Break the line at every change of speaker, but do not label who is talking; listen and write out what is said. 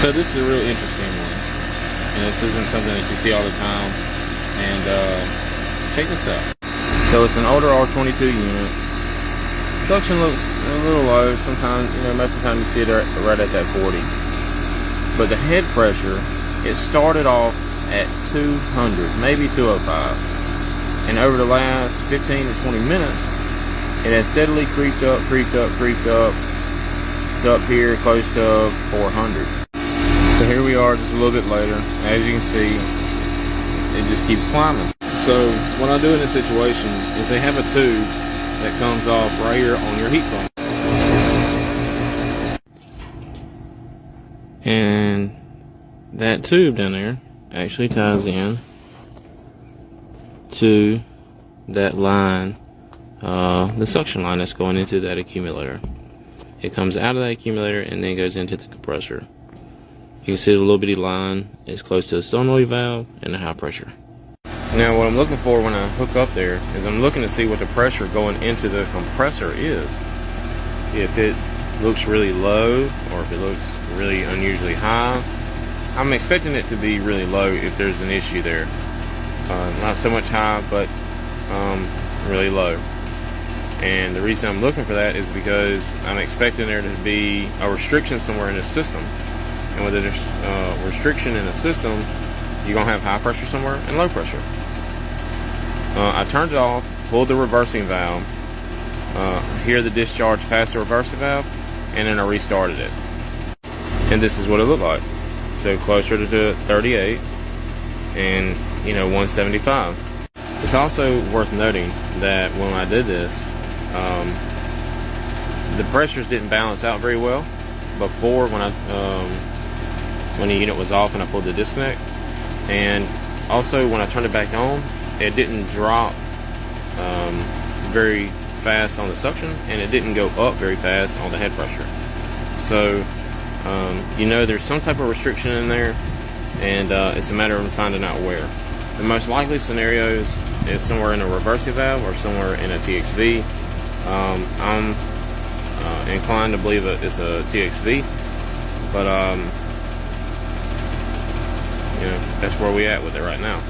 So this is a real interesting one, and this isn't something that you see all the time. And check this out. So it's an older R22 unit. Suction looks a little low. Sometimes, most of the time you see it right at that 40. But the head pressure, it started off at 200, maybe 205. And over the last 15 to 20 minutes, it has steadily creeped up up here close to 400. So here we are just a little bit later. As you can see, it just keeps climbing. So what I do in this situation is they have a tube that comes off right here on your heat pump. And that tube down there actually ties in to that line, the suction line that's going into that accumulator. It comes out of the accumulator and then goes into the compressor. You can see the little bitty line is close to the solenoid valve and the high pressure. Now what I'm looking for when I hook up there is I'm looking to see what the pressure going into the compressor is. If it looks really low or if it looks really unusually high. I'm expecting it to be really low if there's an issue there. Not so much high, but really low. And the reason I'm looking for that is because I'm expecting there to be a restriction somewhere in the system. And with a restriction in the system, you're going to have high pressure somewhere and low pressure. I turned it off, pulled the reversing valve, hear the discharge past the reversing valve, and then I restarted it. And this is what it looked like. So closer to 38 and 175. It's also worth noting that when I did this, the pressures didn't balance out very well before when the unit was off and I pulled the disconnect, and also when I turned it back on, it didn't drop very fast on the suction, and it didn't go up very fast on the head pressure. So there's some type of restriction in there, and it's a matter of finding out where. The most likely scenarios is somewhere in a reversing valve or somewhere in a TXV. I'm inclined to believe that it's a TXV, but that's where we at with it right now.